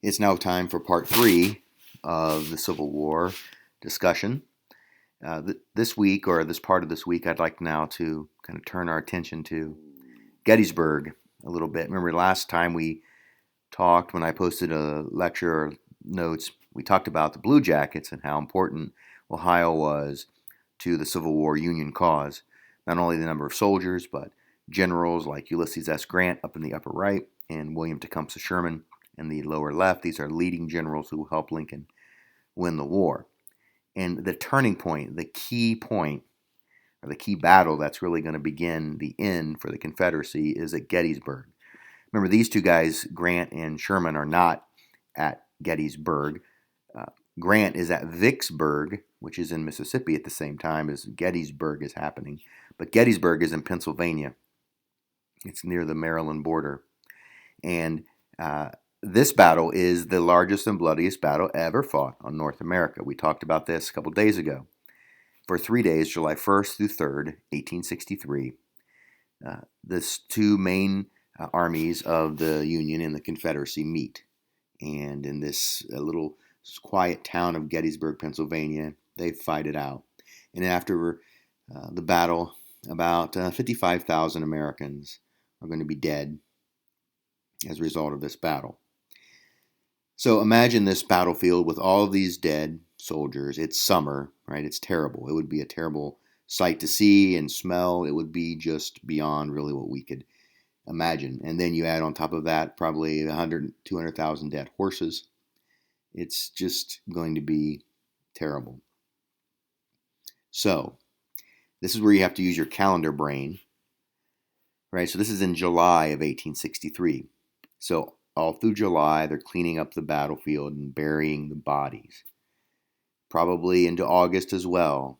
It's now time for part 3 of the Civil War discussion. This week, or this part of this week, I'd like now to kind of turn our attention to Gettysburg a little bit. Remember last time we talked, when I posted a lecture or notes, we talked about the Blue Jackets and how important Ohio was to the Civil War Union cause. Not only the number of soldiers, but generals like Ulysses S. Grant up in the upper right and William Tecumseh Sherman in the lower left. These are leading generals who helped Lincoln win the war. And the turning point, the key point, or the key battle that's really going to begin the end for the Confederacy is at Gettysburg. Remember, these two guys, Grant and Sherman, are not at Gettysburg. Grant is at Vicksburg, which is in Mississippi at the same time as Gettysburg is happening. But Gettysburg is in Pennsylvania. It's near the Maryland border. And this battle is the largest and bloodiest battle ever fought on North America. We talked about this a couple days ago. For 3 days, July 1st through 3rd, 1863, the two main armies of the Union and the Confederacy meet. And in this little quiet town of Gettysburg, Pennsylvania, they fight it out. And after the battle, about 55,000 Americans are going to be dead as a result of this battle. So imagine this battlefield with all of these dead soldiers. It's summer, right? It's terrible. It would be a terrible sight to see and smell. It would be just beyond really what we could imagine. And then you add on top of that probably 200,000 dead horses. It's just going to be terrible. So this is where you have to use your calendar brain, right? So this is in July of 1863. So all through July, they're cleaning up the battlefield and burying the bodies. Probably into August as well.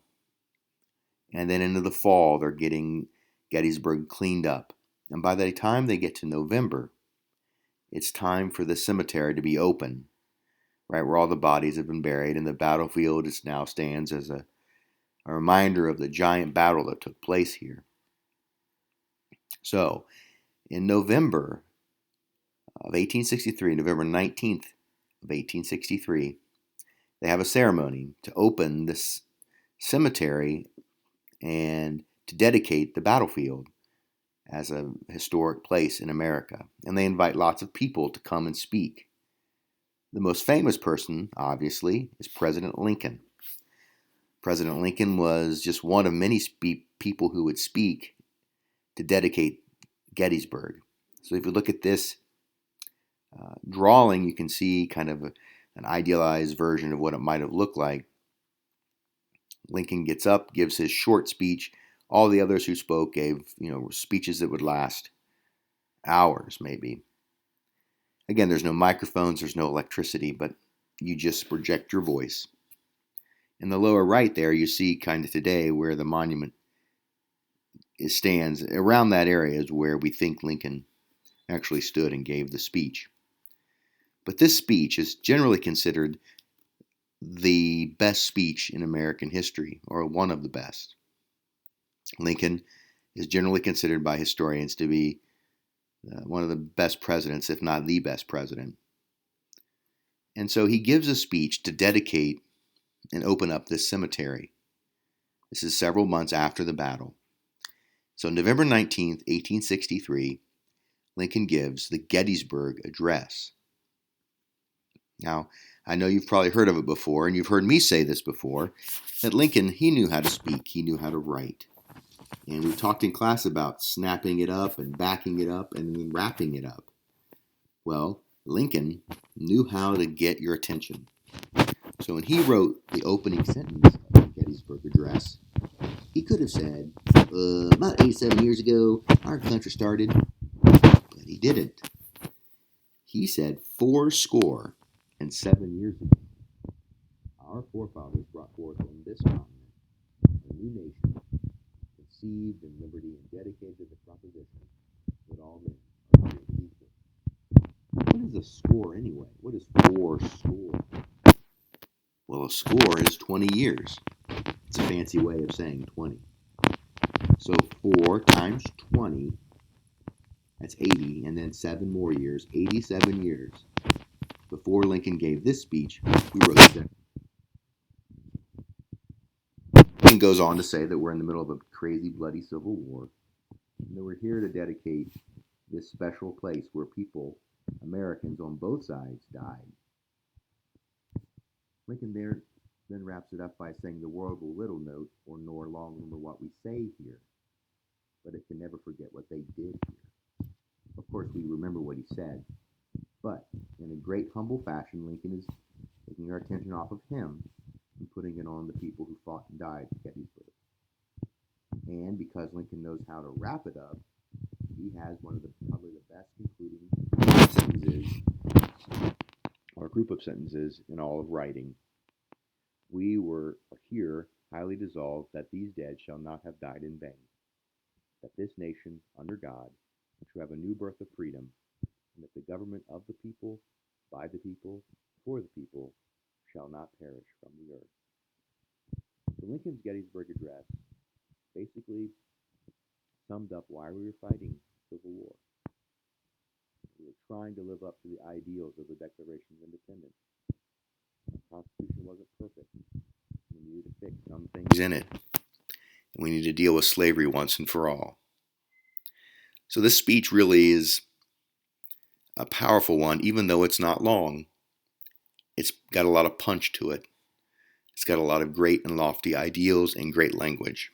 And then into the fall, they're getting Gettysburg cleaned up. And by the time they get to November, it's time for the cemetery to be open, right, where all the bodies have been buried. And the battlefield now stands as a reminder of the giant battle that took place here. So, in November of 1863, November 19th of 1863, they have a ceremony to open this cemetery and to dedicate the battlefield as a historic place in America. And they invite lots of people to come and speak. The most famous person, obviously, is President Lincoln. President Lincoln was just one of many people who would speak to dedicate Gettysburg. So if you look at this drawing, you can see kind of an idealized version of what it might have looked like. Lincoln gets up, gives his short speech. All the others who spoke gave, speeches that would last hours, maybe. Again, there's no microphones, there's no electricity, but you just project your voice. In the lower right there, you see kind of today where the monument stands. Around that area is where we think Lincoln actually stood and gave the speech. But this speech is generally considered the best speech in American history, or one of the best. Lincoln is generally considered by historians to be one of the best presidents, if not the best president. And so he gives a speech to dedicate and open up this cemetery. This is several months after the battle. So November 19th, 1863, Lincoln gives the Gettysburg Address. Now, I know you've probably heard of it before, and you've heard me say this before, that Lincoln, he knew how to speak, he knew how to write. And we talked in class about snapping it up and backing it up and then wrapping it up. Well, Lincoln knew how to get your attention. So when he wrote the opening sentence of the Gettysburg Address, he could have said, about 87 years ago, our country started, but he didn't. He said 70 years ago, our forefathers brought forth on this continent a new nation, conceived in liberty and dedicated to the proposition that all men are created equal. What is a score anyway? What is 4 score? Well, a score is 20 years. It's a fancy way of saying 20. So 4 times 20, that's 80, and then 7 more years, 87 years. before Lincoln gave this speech, he wrote that. Lincoln goes on to say that we're in the middle of a crazy, bloody civil war, and that we're here to dedicate this special place where people, Americans on both sides, died. Lincoln there then wraps it up by saying the world will little note or nor long remember what we say here, but it can never forget what they did here. Of course, we remember what he said, but in a great humble fashion, Lincoln is taking our attention off of him and putting it on the people who fought and died at Gettysburg. And because Lincoln knows how to wrap it up, he has one of probably the best concluding sentences, or group of sentences, in all of writing. We were here highly dissolved that these dead shall not have died in vain, that this nation, under God, shall have a new birth of freedom, and that the government of the people, by the people, for the people, shall not perish from the earth. So Lincoln's Gettysburg Address basically summed up why we were fighting Civil War. We were trying to live up to the ideals of the Declaration of Independence. The Constitution wasn't perfect. We needed to fix some things in it. And we need to deal with slavery once and for all. So this speech really is a powerful one, even though it's not long. It's got a lot of punch to it. It's got a lot of great and lofty ideals and great language.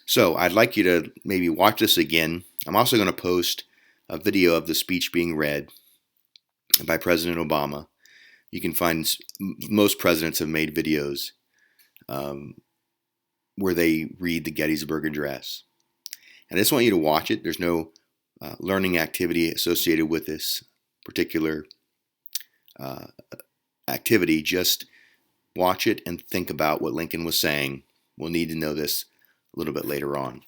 So I'd like you to maybe watch this again. I'm also going to post a video of the speech being read by President Obama. You can find most presidents have made videos where they read the Gettysburg Address. And I just want you to watch it. There's no learning activity associated with this particular activity. Just watch it and think about what Lincoln was saying. We'll need to know this a little bit later on.